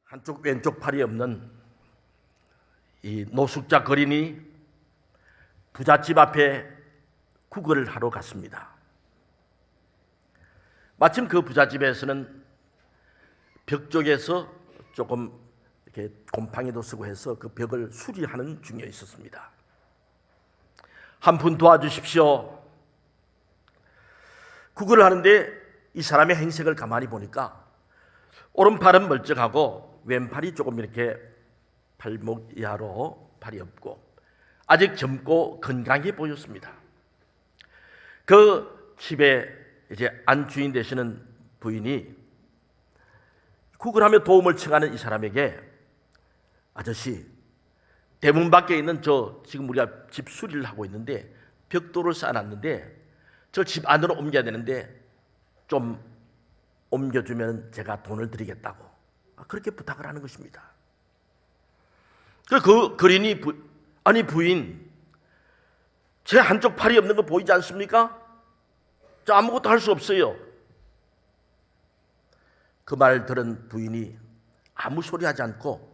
한쪽 왼쪽 팔이 없는 이 노숙자 거린이 부잣집 앞에 구걸을 하러 갔습니다. 마침 그 부잣집에서는 벽 쪽에서 조금 이렇게 곰팡이도 쓰고 해서 그 벽을 수리하는 중에 있었습니다. 한 분 도와주십시오. 구걸을 하는데 이 사람의 행색을 가만히 보니까 오른팔은 멀쩡하고 왼팔이 조금 이렇게 발목 이하로 팔이 없고 아직 젊고 건강해 보였습니다. 그 집에 이제 안주인 되시는 부인이 구걸하며 도움을 청하는 이 사람에게 아저씨, 대문 밖에 있는 저 지금 우리가 집 수리를 하고 있는데 벽돌을 쌓아놨는데 저 집 안으로 옮겨야 되는데 좀 옮겨주면 제가 돈을 드리겠다고 그렇게 부탁을 하는 것입니다. 그 거린이 아니 부인, 제 한쪽 팔이 없는 거 보이지 않습니까? 저 아무것도 할 수 없어요. 그 말 들은 부인이 아무 소리 하지 않고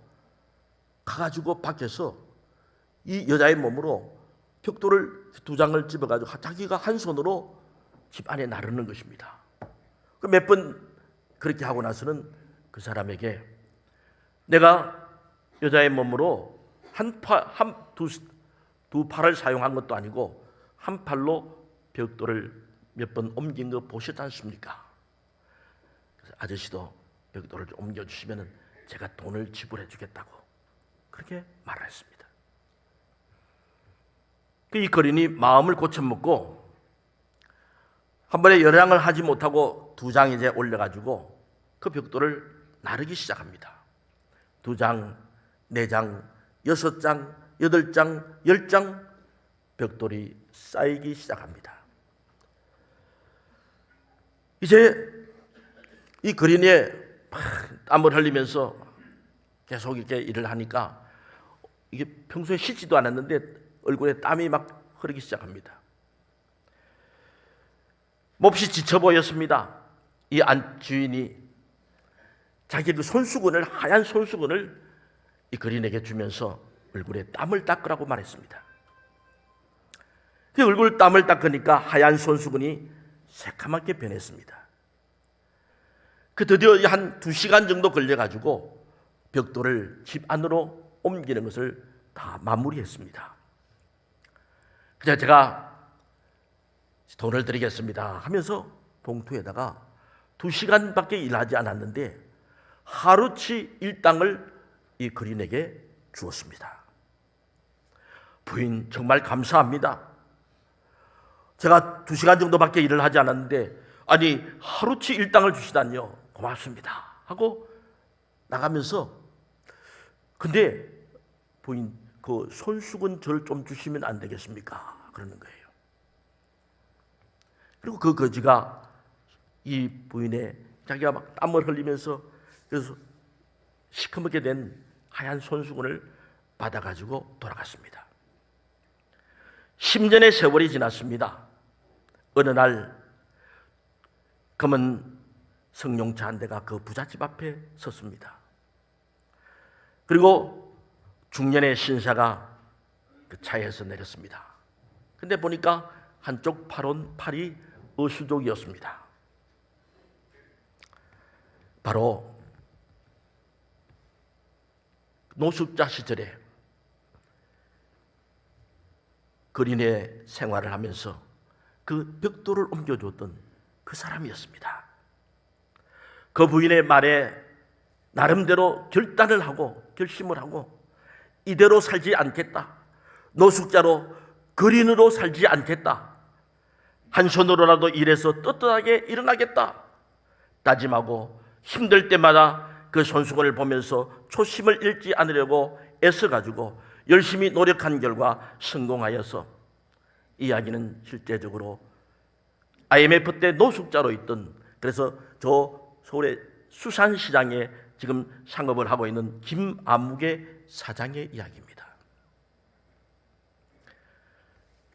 가가지고 밖에서 이 여자의 몸으로 벽돌을 2장을 집어가지고 자기가 한 손으로 집 안에 나르는 것입니다. 몇 번 그렇게 하고 나서는 그 사람에게 내가 여자의 몸으로 두 팔을 사용한 것도 아니고 한 팔로 벽돌을 몇 번 옮긴 거 보셨지 않습니까? 그래서 아저씨도 벽돌을 좀 옮겨주시면 제가 돈을 지불해 주겠다고 그렇게 말했습니다. 이 거린이 마음을 고쳐먹고 한 번에 열양을 하지 못하고 2장 이제 올려가지고 그 벽돌을 나르기 시작합니다. 2장, 4장, 6장, 8장, 10장 벽돌이 쌓이기 시작합니다. 이제 이 거린이 땀을 흘리면서 계속 이렇게 일을 하니까 이게 평소에 씻지도 않았는데 얼굴에 땀이 막 흐르기 시작합니다. 몹시 지쳐 보였습니다. 이 안주인이 자기 그 손수건을, 하얀 손수건을 이 거린에게 주면서 얼굴에 땀을 닦으라고 말했습니다. 그 얼굴 땀을 닦으니까 하얀 손수건이 새카맣게 변했습니다. 그 드디어 한 2시간 정도 걸려가지고 벽돌을 집 안으로 옮기는 것을 다 마무리했습니다. 그래서 제가 돈을 드리겠습니다 하면서 봉투에다가 2시간밖에 일하지 않았는데 하루치 일당을 이 거린에게 주었습니다. 부인 정말 감사합니다. 제가 2시간 정도밖에 일을 하지 않았는데 아니 하루치 일당을 주시다니요. 고맙습니다 하고 나가면서 근데 부인 그 손수건 절 좀 주시면 안 되겠습니까? 그러는 거예요. 그리고 그 거지가 이 부인의 자기가 막 땀을 흘리면서 그래서 시커멓게 된 하얀 손수건을 받아가지고 돌아갔습니다. 10년의 세월이 지났습니다. 어느 날 검은 승용차 한 대가 그 부잣집 앞에 섰습니다. 그리고 중년의 신사가 그 차에서 내렸습니다. 근데 보니까 한쪽 팔이 어수족이었습니다. 바로 노숙자 시절에 거린의 생활을 하면서 그 벽돌을 옮겨줬던 그 사람이었습니다. 그 부인의 말에 나름대로 결단을 하고 결심을 하고 이대로 살지 않겠다. 노숙자로 거린으로 살지 않겠다. 한 손으로라도 일해서 떳떳하게 일어나겠다. 다짐하고 힘들 때마다 그 손수건을 보면서 초심을 잃지 않으려고 애써가지고 열심히 노력한 결과 성공하여서 이야기는 실제적으로 IMF 때 노숙자로 있던 그래서 저 서울의 수산시장에 지금 상업을 하고 있는 김아묵의 사장의 이야기입니다.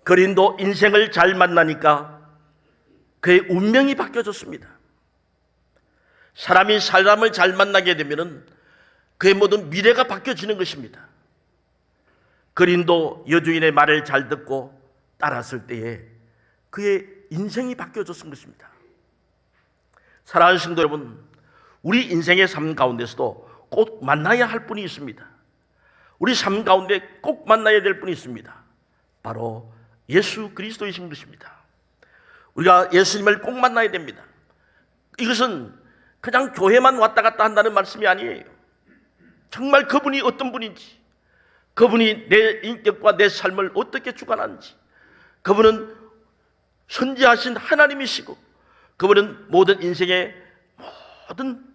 거린도 인생을 잘 만나니까 그의 운명이 바뀌어졌습니다. 사람이 사람을 잘 만나게 되면은 그의 모든 미래가 바뀌어지는 것입니다. 그린도 여주인의 말을 잘 듣고 따랐을 때에 그의 인생이 바뀌어졌을 것입니다. 사랑하는 성도 여러분, 우리 인생의 삶 가운데서도 꼭 만나야 할 분이 있습니다. 우리 삶 가운데 꼭 만나야 될 분이 있습니다. 바로 예수 그리스도이신 것입니다. 우리가 예수님을 꼭 만나야 됩니다. 이것은 그냥 교회만 왔다 갔다 한다는 말씀이 아니에요. 정말 그분이 어떤 분인지, 그분이 내 인격과 내 삶을 어떻게 주관하는지, 그분은 선지하신 하나님이시고 그분은 모든 인생의 모든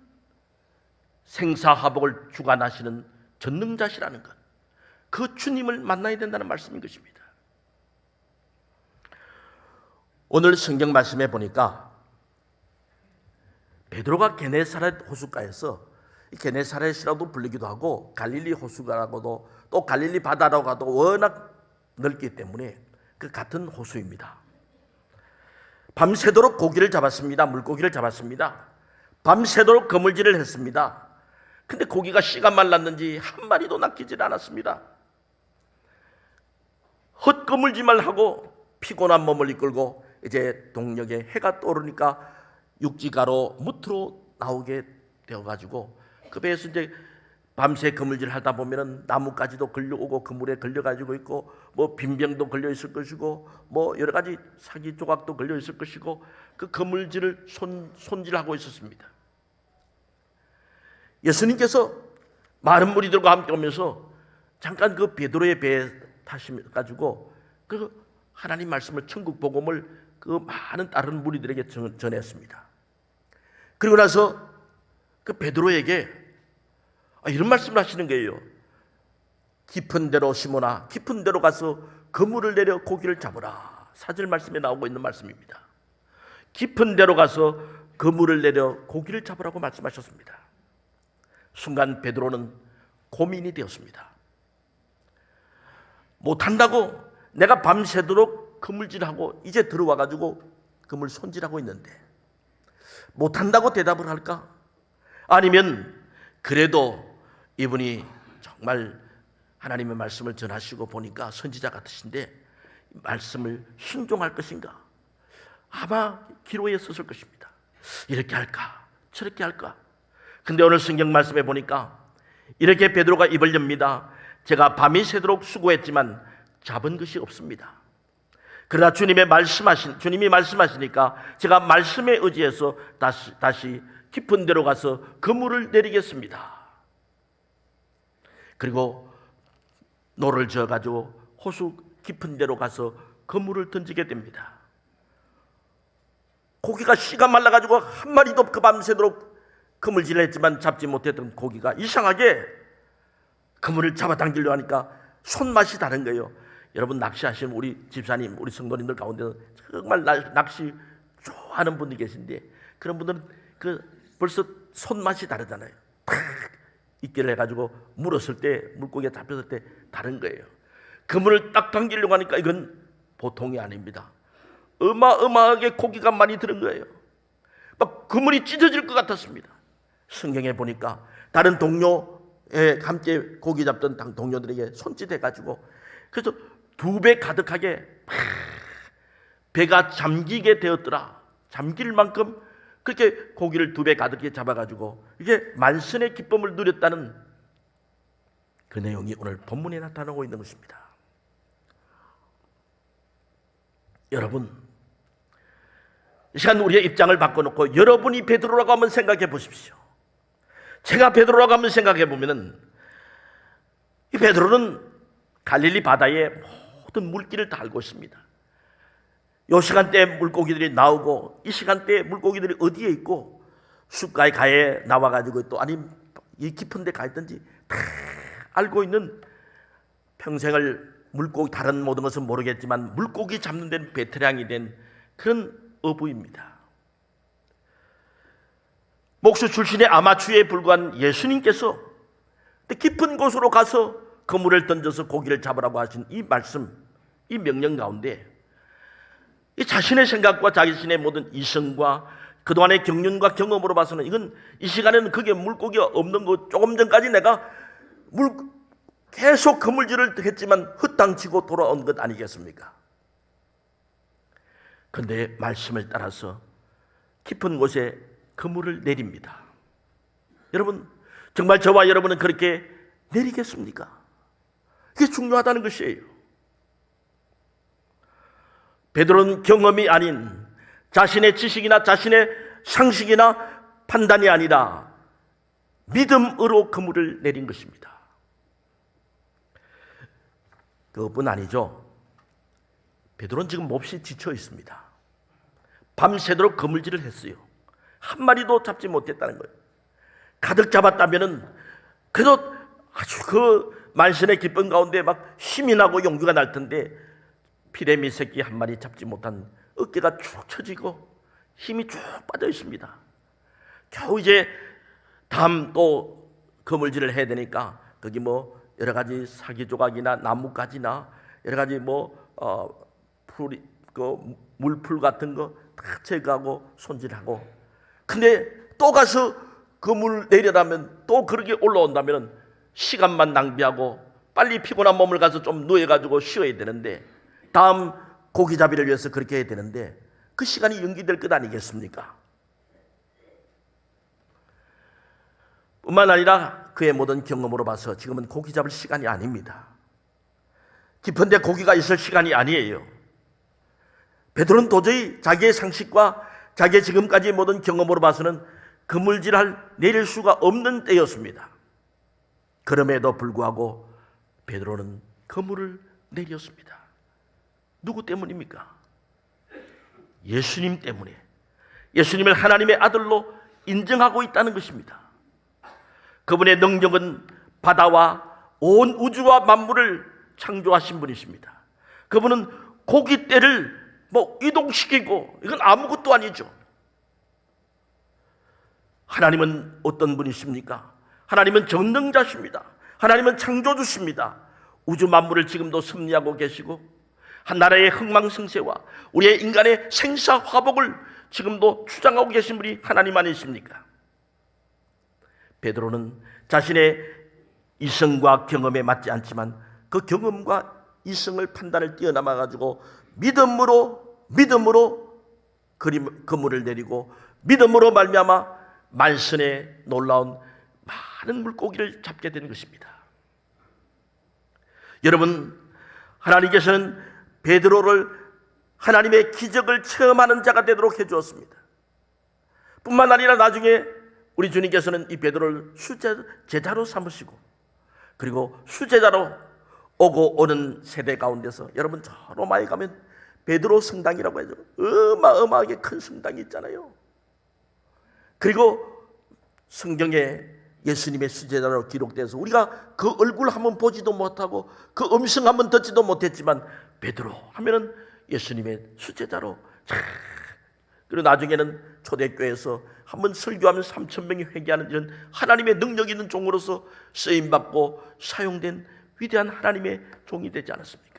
생사화복을 주관하시는 전능자시라는 것, 그 주님을 만나야 된다는 말씀인 것입니다. 오늘 성경 말씀에 보니까 베드로가 게네사렛 호숫가에서, 게네사렛이라고 불리기도 하고 갈릴리 호수가라고도, 또 갈릴리 바다라고 하도 워낙 넓기 때문에 그 같은 호수입니다. 밤새도록 고기를 잡았습니다. 물고기를 잡았습니다. 밤새도록 그물질을 했습니다. 근데 고기가 씨가 말랐는지 한 마리도 낚이질 않았습니다. 헛그물질만 하고 피곤한 몸을 이끌고 이제 동력에 해가 떠오르니까 육지가로 무트로 나오게 되어가지고 그 배에서 이제 밤새 그물질 하다 보면은 나무까지도 걸려오고 그물에 걸려가지고 있고 뭐 빈병도 걸려 있을 것이고 뭐 여러 가지 사기 조각도 걸려 있을 것이고 그 그물질을 손질하고 있었습니다. 예수님께서 많은 무리들과 함께 오면서 잠깐 그 베드로의 배에 타셔가지고 그 하나님 말씀을, 천국 복음을 그 많은 다른 무리들에게 전했습니다. 그리고 나서 그 베드로에게 이런 말씀을 하시는 거예요. 깊은 데로 시몬아, 깊은 데로 가서 그물을 내려 고기를 잡으라. 사절 말씀에 나오고 있는 말씀입니다. 깊은 데로 가서 그물을 내려 고기를 잡으라고 말씀하셨습니다. 순간 베드로는 고민이 되었습니다. 못한다고, 내가 밤새도록 그물질하고 이제 들어와가지고 그물 손질하고 있는데 못한다고 대답을 할까? 아니면 그래도 이분이 정말 하나님의 말씀을 전하시고 보니까 선지자 같으신데 말씀을 순종할 것인가? 아마 기로에 썼을 것입니다. 이렇게 할까? 저렇게 할까? 근데 오늘 성경 말씀에 보니까 이렇게 베드로가 입을 엽니다. 제가 밤이 새도록 수고했지만 잡은 것이 없습니다. 그러나 주님이 말씀하시니까 제가 말씀에 의지해서 다시 깊은 데로 가서 그물을 내리겠습니다. 그리고 노를 저어가지고 호수 깊은 데로 가서 그물을 던지게 됩니다. 고기가 씨가 말라가지고 한 마리도 그 밤새도록 그물질을 했지만 잡지 못했던 고기가 이상하게 그물을 잡아당기려 하니까 손맛이 다른 거예요. 여러분, 낚시하시는 우리 집사님, 우리 성도님들 가운데 정말 낚시 좋아하는 분들이 계신데 그런 분들은 벌써 손맛이 다르잖아요. 탁 입기를 해가지고 물었을 때, 물고기가 잡혔을 때 다른 거예요. 그물을 딱 당기려고 하니까 이건 보통이 아닙니다. 어마어마하게 고기가 많이 들은 거예요. 막 그물이 찢어질 것 같았습니다. 성경에 보니까 다른 동료에 함께 고기 잡던 동료들에게 손짓해가지고 그래서 2배 가득하게 배가 잠기게 되었더라. 잠길 만큼 그렇게 고기를 2배 가득히 잡아가지고 이게 만선의 기쁨을 누렸다는 그 내용이 오늘 본문에 나타나고 있는 것입니다. 여러분, 이 시간 우리의 입장을 바꿔놓고 여러분이 베드로라고 한번 생각해 보십시오. 제가 베드로라고 한번 생각해 보면은 이 베드로는 갈릴리 바다에 모든 물길을 다 알고 있습니다. 이 시간대에 물고기들이 나오고 이 시간대에 물고기들이 어디에 있고 숲가에 가에 나와가지고 또 아니 이 깊은 데 가 있든지 다 알고 있는, 평생을 물고기 다른 모든 것은 모르겠지만 물고기 잡는 데는 베테랑이 된 그런 어부입니다. 목수 출신의 아마추어에 불과한 예수님께서 깊은 곳으로 가서 그물을 던져서 고기를 잡으라고 하신 이 말씀, 이 명령 가운데 이 자신의 생각과 자신의 모든 이성과 그동안의 경륜과 경험으로 봐서는 이건 이 시간에는 그게 물고기가 없는 거, 조금 전까지 내가 계속 그물질을 했지만 헛당치고 돌아온 것 아니겠습니까? 그런데 말씀을 따라서 깊은 곳에 그물을 내립니다. 여러분, 정말 저와 여러분은 그렇게 내리겠습니까? 이게 중요하다는 것이에요. 베드로는 경험이 아닌 자신의 지식이나 자신의 상식이나 판단이 아니라 믿음으로 그물을 내린 것입니다. 그것뿐 아니죠. 베드로는 지금 몹시 지쳐 있습니다. 밤새도록 그물질을 했어요. 한 마리도 잡지 못했다는 거예요. 가득 잡았다면은 그래도 아주 그 만신의 기쁨 가운데 막 힘이 나고 용기가 날 텐데 피레미 새끼 한 마리 잡지 못한 어깨가 축 처지고 힘이 쭉 빠져 있습니다. 겨우 이제 다음 또 그물질을 해야 되니까 거기 뭐 여러 가지 사기 조각이나 나뭇가지나 여러 가지 풀이 물풀 같은 거 다 제거하고 손질하고, 근데 또 가서 그물 내려다면 또 그렇게 올라온다면 시간만 낭비하고 빨리 피곤한 몸을 가서 좀 누워가지고 쉬어야 되는데, 다음 고기잡이를 위해서 그렇게 해야 되는데 그 시간이 연기될 것 아니겠습니까? 뿐만 아니라 그의 모든 경험으로 봐서 지금은 고기 잡을 시간이 아닙니다. 깊은데 고기가 있을 시간이 아니에요. 베드로는 도저히 자기의 상식과 자기의 지금까지의 모든 경험으로 봐서는 그물질을 내릴 수가 없는 때였습니다. 그럼에도 불구하고 베드로는 그물을 내렸습니다. 누구 때문입니까? 예수님 때문에, 예수님을 하나님의 아들로 인정하고 있다는 것입니다. 그분의 능력은 바다와 온 우주와 만물을 창조하신 분이십니다. 그분은 고깃대를 이동시키고, 이건 아무것도 아니죠. 하나님은 어떤 분이십니까? 하나님은 전능자십니다. 하나님은 창조주십니다. 우주 만물을 지금도 섭리하고 계시고 한 나라의 흥망성쇠와 우리의 인간의 생사화복을 지금도 주장하고 계신 분이 하나님 아니십니까? 베드로는 자신의 이성과 경험에 맞지 않지만 그 경험과 이성을 판단을 뛰어넘어 가지고 믿음으로 그물을 내리고 믿음으로 말미암아 만선의 놀라운 많은 물고기를 잡게 되는 것입니다. 여러분, 하나님께서는 베드로를 하나님의 기적을 체험하는 자가 되도록 해주었습니다. 뿐만 아니라 나중에 우리 주님께서는 이 베드로를 제자로 삼으시고, 그리고 수제자로 오고 오는 세대 가운데서, 여러분 저 로마에 가면 베드로 성당이라고 해서 어마어마하게 큰 성당이 있잖아요. 그리고 성경에 예수님의 수제자로 기록돼서 우리가 그 얼굴 한번 보지도 못하고 그 음성 한번 듣지도 못했지만 베드로 하면은 예수님의 수제자로, 그리고 나중에는 초대교회에서 한번 설교하면 3,000명이 회개하는 이런 하나님의 능력 있는 종으로서 쓰임받고 사용된 위대한 하나님의 종이 되지 않았습니까?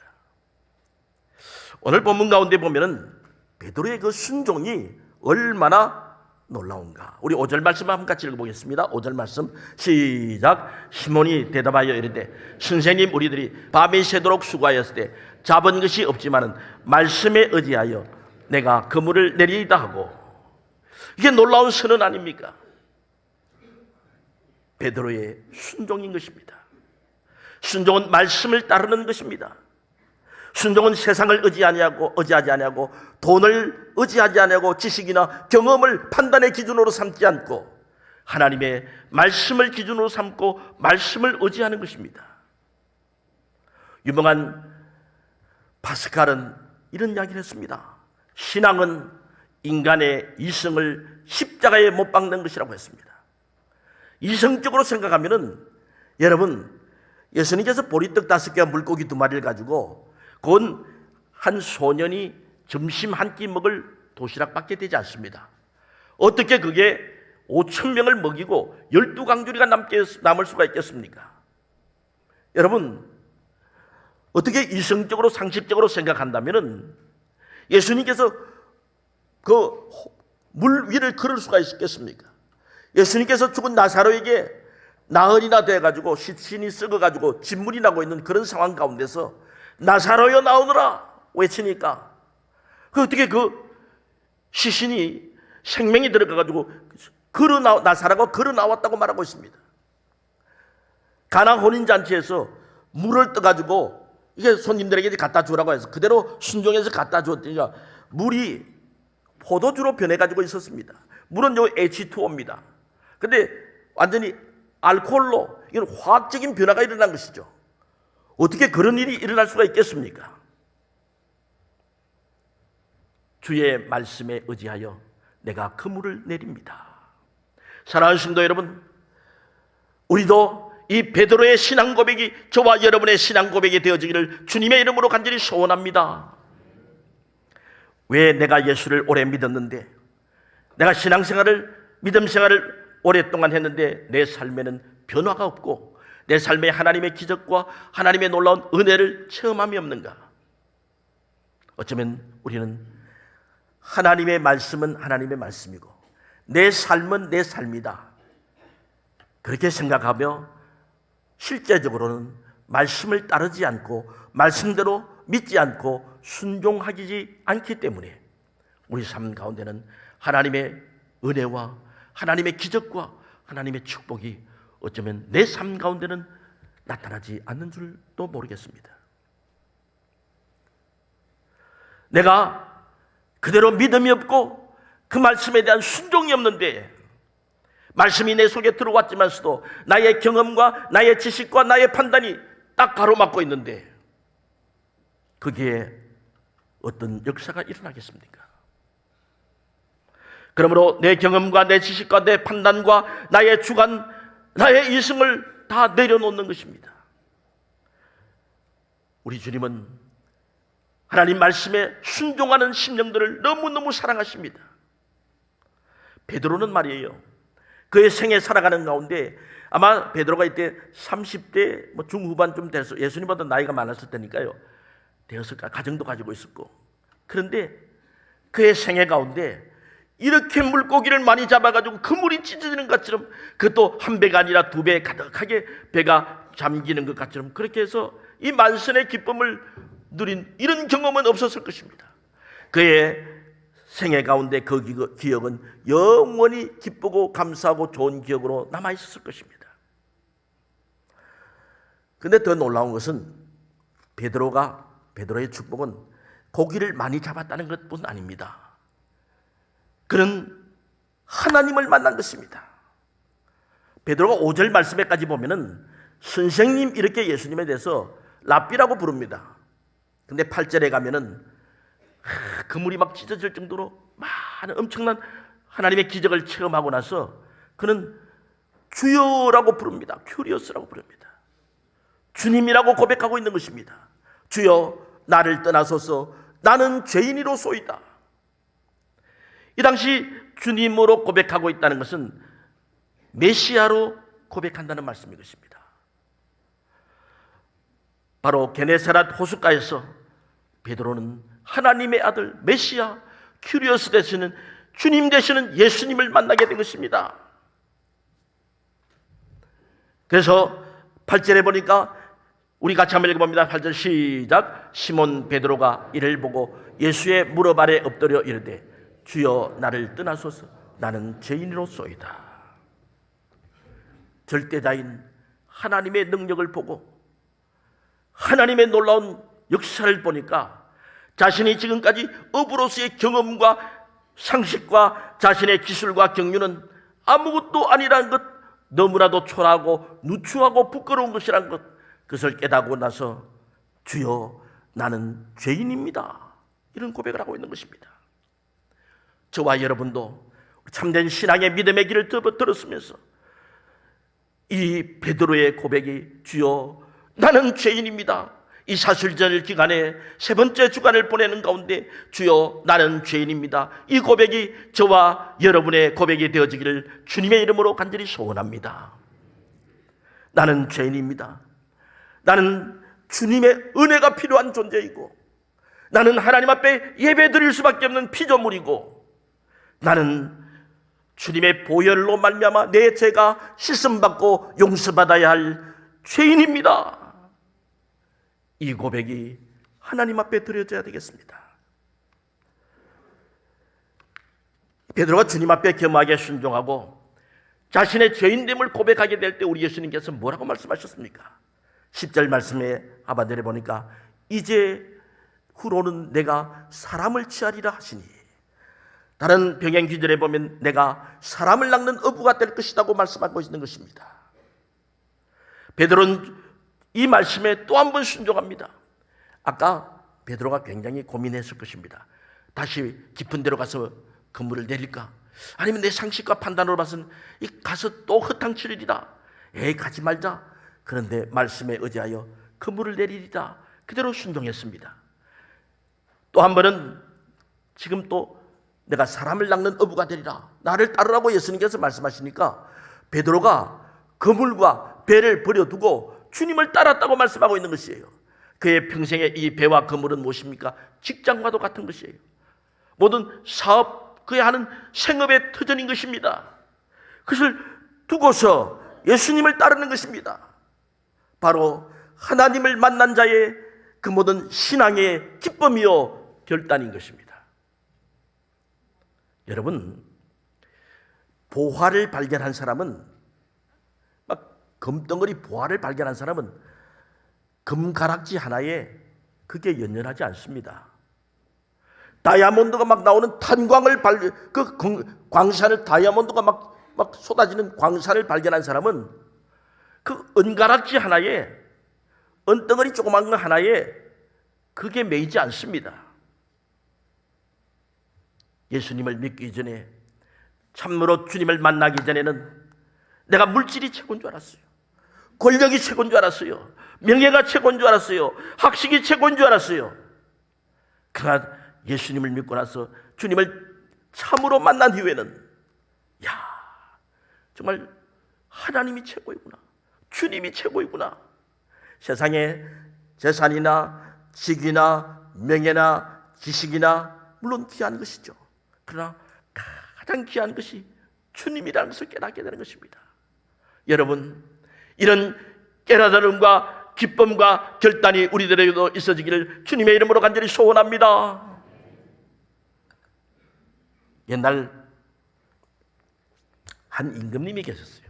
오늘 본문 가운데 보면은 베드로의 그 순종이 얼마나 놀라운가. 우리 5절 말씀 한번 같이 읽어보겠습니다. 5절 말씀 시작. 시몬이 대답하여 이르되 선생님, 우리들이 밤이 새도록 수고하였을 때 잡은 것이 없지만은 말씀에 의지하여 내가 그물을 내리이다 하고. 이게 놀라운 선언 아닙니까? 베드로의 순종인 것입니다. 순종은 말씀을 따르는 것입니다. 순종은 세상을 의지하지 아니하고 돈을 의지하지 아니하고 지식이나 경험을 판단의 기준으로 삼지 않고 하나님의 말씀을 기준으로 삼고 말씀을 의지하는 것입니다. 유명한 파스칼은 이런 이야기를 했습니다. 신앙은 인간의 이성을 십자가에 못 박는 것이라고 했습니다. 이성적으로 생각하면은, 여러분, 예수님께서 보리떡 5개와 물고기 2마리를 가지고 곧 한 소년이 점심 한 끼 먹을 도시락밖에 되지 않습니다. 어떻게 그게 5,000명을 먹이고 12강줄이가 남을 수가 있겠습니까? 여러분, 어떻게 이성적으로 상식적으로 생각한다면은 예수님께서 그 물 위를 걸을 수가 있겠습니까? 예수님께서 죽은 나사로에게 나흘이나 돼가지고 신이 썩어가지고 진물이 나고 있는 그런 상황 가운데서 나사로여 나오너라 외치니까 어떻게 그 시신이 생명이 들어가가지고 나사로가 걸어 나왔다고 말하고 있습니다. 가나 혼인잔치에서 물을 떠가지고 이게 손님들에게 갖다 주라고 해서 그대로 순종해서 갖다 주었더니 물이 포도주로 변해가지고 있었습니다. 물은 요 H2O입니다. 근데 완전히 알코올로 이건 화학적인 변화가 일어난 것이죠. 어떻게 그런 일이 일어날 수가 있겠습니까? 주의 말씀에 의지하여 내가 그 물을 내립니다. 사랑하는 성도 여러분, 우리도 이 베드로의 신앙 고백이 저와 여러분의 신앙 고백이 되어지기를 주님의 이름으로 간절히 소원합니다. 왜 내가 예수를 오래 믿었는데, 내가 신앙생활을 믿음 생활을 오랫동안 했는데 내 삶에는 변화가 없고 내 삶에 하나님의 기적과 하나님의 놀라운 은혜를 체험함이 없는가? 어쩌면 우리는 하나님의 말씀은 하나님의 말씀이고 내 삶은 내 삶이다, 그렇게 생각하며 실제적으로는 말씀을 따르지 않고 말씀대로 믿지 않고 순종하지 않기 때문에 우리 삶 가운데는 하나님의 은혜와 하나님의 기적과 하나님의 축복이 어쩌면 내 삶 가운데는 나타나지 않는 줄도 모르겠습니다. 내가 그대로 믿음이 없고 그 말씀에 대한 순종이 없는데, 말씀이 내 속에 들어왔지만서도 나의 경험과 나의 지식과 나의 판단이 딱 가로막고 있는데 거기에 어떤 역사가 일어나겠습니까? 그러므로 내 경험과 내 지식과 내 판단과 나의 주관, 나의 이성을 다 내려놓는 것입니다. 우리 주님은 하나님 말씀에 순종하는 심령들을 너무너무 사랑하십니다. 베드로는 말이에요, 그의 생에 살아가는 가운데 아마 베드로가 이때 30대 중후반쯤 돼서 예수님보다 나이가 많았을 때니까요, 되었을까, 가정도 가지고 있었고, 그런데 그의 생애 가운데 이렇게 물고기를 많이 잡아가지고 그 물이 찢어지는 것처럼, 그것도 한 배가 아니라 두 배 가득하게 배가 잠기는 것 것처럼 그렇게 해서 이 만선의 기쁨을 누린 이런 경험은 없었을 것입니다. 그의 생애 가운데 그 기억은 영원히 기쁘고 감사하고 좋은 기억으로 남아있었을 것입니다. 그런데 더 놀라운 것은 베드로의 축복은 고기를 많이 잡았다는 것뿐 아닙니다. 그는 하나님을 만난 것입니다. 베드로가 5절 말씀에까지 보면은 선생님 이렇게 예수님에 대해서 랍비라고 부릅니다. 근데 8절에 가면은 그물이 막 찢어질 정도로 많은 엄청난 하나님의 기적을 체험하고 나서 그는 주여라고 부릅니다. 큐리오스라고 부릅니다. 주님이라고 고백하고 있는 것입니다. 주여 나를 떠나소서, 나는 죄인이로소이다. 이 당시 주님으로 고백하고 있다는 것은 메시아로 고백한다는 말씀인 것입니다. 바로 게네사렛 호숫가에서 베드로는 하나님의 아들 메시아 큐리오스 되시는 주님 되시는 예수님을 만나게 된 것입니다. 그래서 8절에 보니까 우리 같이 한번 읽어봅니다. 8절 시작. 시몬 베드로가 이를 보고 예수의 무릎 아래 엎드려 이르되 주여 나를 떠나소서, 나는 죄인으로소이다. 절대자인 하나님의 능력을 보고 하나님의 놀라운 역사를 보니까 자신이 지금까지 업으로서의 경험과 상식과 자신의 기술과 경륜은 아무것도 아니라는 것, 너무나도 초라하고 누추하고 부끄러운 것이란 것, 그것을 깨닫고 나서 주여 나는 죄인입니다, 이런 고백을 하고 있는 것입니다. 저와 여러분도 참된 신앙의 믿음의 길을 들었으면서 이 베드로의 고백이 주여 나는 죄인입니다, 이 사순절 기간에 세 번째 주간을 보내는 가운데 주여 나는 죄인입니다, 이 고백이 저와 여러분의 고백이 되어지기를 주님의 이름으로 간절히 소원합니다. 나는 죄인입니다. 나는 주님의 은혜가 필요한 존재이고 나는 하나님 앞에 예배 드릴 수밖에 없는 피조물이고 나는 주님의 보혈로 말미암아 내 죄가 씻음받고 용서받아야 할 죄인입니다. 이 고백이 하나님 앞에 드려져야 되겠습니다. 베드로가 주님 앞에 겸하게 순종하고 자신의 죄인됨을 고백하게 될 때 우리 예수님께서 뭐라고 말씀하셨습니까? 10절 말씀에 한번 내려보니까 이제 후로는 내가 사람을 취하리라 하시니, 다른 병행 기절에 보면 내가 사람을 낚는 어부가 될 것이라고 말씀하고 있는 것입니다. 베드로는 이 말씀에 또 한 번 순종합니다. 아까 베드로가 굉장히 고민했을 것입니다. 다시 깊은 데로 가서 그물을 내릴까? 아니면 내 상식과 판단으로 봐서는 가서 또 허탕치리리다. 에이, 가지 말자. 그런데 말씀에 의지하여 그물을 내리리다. 그대로 순종했습니다. 또 한 번은 지금 또 내가 사람을 낚는 어부가 되리라, 나를 따르라고 예수님께서 말씀하시니까 베드로가 그물과 배를 버려두고 주님을 따랐다고 말씀하고 있는 것이에요. 그의 평생의 이 배와 그물은 무엇입니까? 직장과도 같은 것이에요. 모든 사업, 그의 하는 생업의 터전인 것입니다. 그것을 두고서 예수님을 따르는 것입니다. 바로 하나님을 만난 자의 그 모든 신앙의 기쁨이요 결단인 것입니다. 여러분, 보화를 발견한 사람은, 막 금덩어리 보화를 발견한 사람은 금가락지 하나에 그게 연연하지 않습니다. 다이아몬드가 막 나오는 탄광을 그 광산을, 다이아몬드가 막 쏟아지는 광산을 발견한 사람은 그 은가락지 하나에, 은덩어리 조그만 거 하나에 그게 매이지 않습니다. 예수님을 믿기 전에, 참으로 주님을 만나기 전에는 내가 물질이 최고인 줄 알았어요. 권력이 최고인 줄 알았어요. 명예가 최고인 줄 알았어요. 학식이 최고인 줄 알았어요. 그러나 예수님을 믿고 나서 주님을 참으로 만난 이후에는, 야, 정말 하나님이 최고이구나, 주님이 최고이구나. 세상에 재산이나 직위나 명예나 지식이나 물론 귀한 것이죠. 그러나 가장 귀한 것이 주님이라는 것을 깨닫게 되는 것입니다. 여러분, 이런 깨달음과 기쁨과 결단이 우리들에게도 있어지기를 주님의 이름으로 간절히 소원합니다. 옛날 한 임금님이 계셨어요.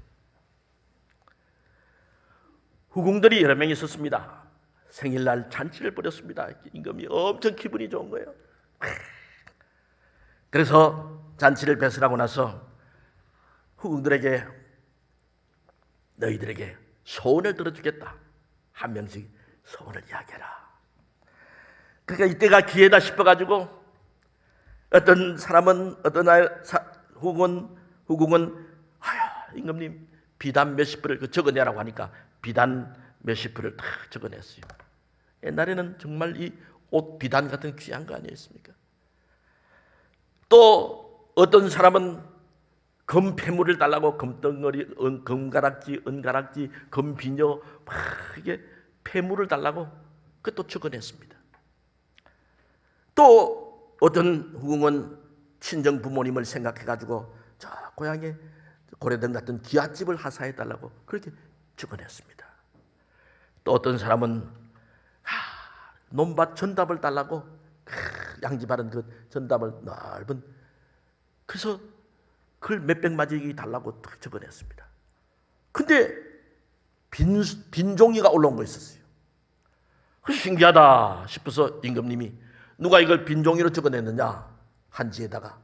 후궁들이 여러 명 있었습니다. 생일날 잔치를 벌였습니다. 임금이 엄청 기분이 좋은 거예요. 그래서 잔치를 배설하고 나서 후궁들에게, 너희들에게 소원을 들어주겠다. 한 명씩 소원을 이야기해라. 그러니까 이때가 기회다 싶어가지고 어떤 사람은, 어떤 후궁은 임금님 비단 몇십 불을 적어내라고 하니까 비단 몇십 불을 다 적어냈어요. 옛날에는 정말 이 옷 비단 같은 귀한 거 아니었습니까? 또 어떤 사람은 금폐물을 달라고 금덩어리, 금가락지, 은가락지, 금비녀 막 이게 폐물을 달라고 그것도 적어냈습니다. 또 어떤 후궁은 친정 부모님을 생각해가지고 저 고향에 고려된 같은 기아집을 하사해달라고 그렇게 적어냈습니다. 또 어떤 사람은 논밭 전답을 달라고 양지바른 그 전답을 넓은, 그래서 그걸 몇백 마디 달라고 딱 적어냈습니다. 근데 빈 종이가 올라온 거 있었어요. 그래서 신기하다 싶어서 임금님이 누가 이걸 빈 종이로 적어냈느냐 한지에다가,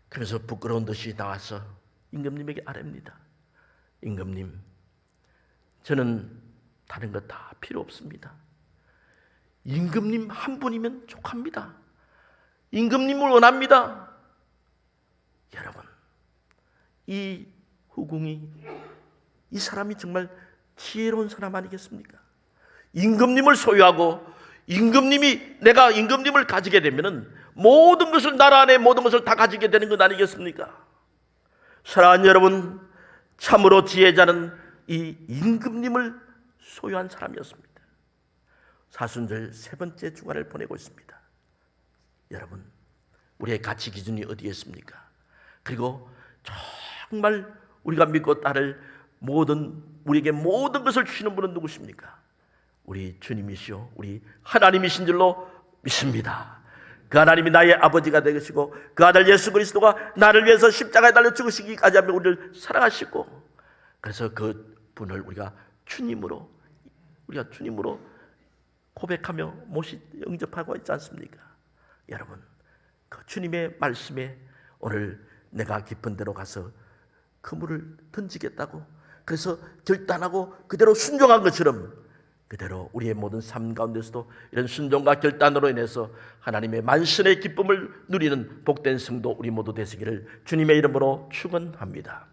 그래서 부끄러운 듯이 나와서 임금님에게 아뢰입니다. 임금님, 저는 다른 거 다 필요 없습니다. 임금님 한 분이면 족합니다. 임금님을 원합니다. 여러분, 이 후궁이, 이 사람이 정말 지혜로운 사람 아니겠습니까? 임금님을 소유하고 내가 임금님을 가지게 되면은 모든 것을, 나라 안에 모든 것을 다 가지게 되는 것 아니겠습니까? 사랑하는 여러분, 참으로 지혜자는 이 임금님을 소유한 사람이었습니다. 사순절 세 번째 주간을 보내고 있습니다. 여러분, 우리의 가치 기준이 어디에 있습니까? 그리고 정말 우리가 믿고 따를 우리에게 모든 것을 주시는 분은 누구십니까? 우리 주님이시오, 우리 하나님이신 줄로 믿습니다. 그 하나님이 나의 아버지가 되시고 그 아들 예수 그리스도가 나를 위해서 십자가에 달려 죽으시기까지 하며 우리를 사랑하시고, 그래서 그 분을 우리가 주님으로 고백하며 영접하고 있지 않습니까? 여러분, 그 주님의 말씀에 오늘 내가 깊은 데로 가서 그물을 던지겠다고, 그래서 결단하고 그대로 순종한 것처럼 그대로 우리의 모든 삶 가운데서도 이런 순종과 결단으로 인해서 하나님의 만신의 기쁨을 누리는 복된 성도 우리 모두 되시기를 주님의 이름으로 축원합니다.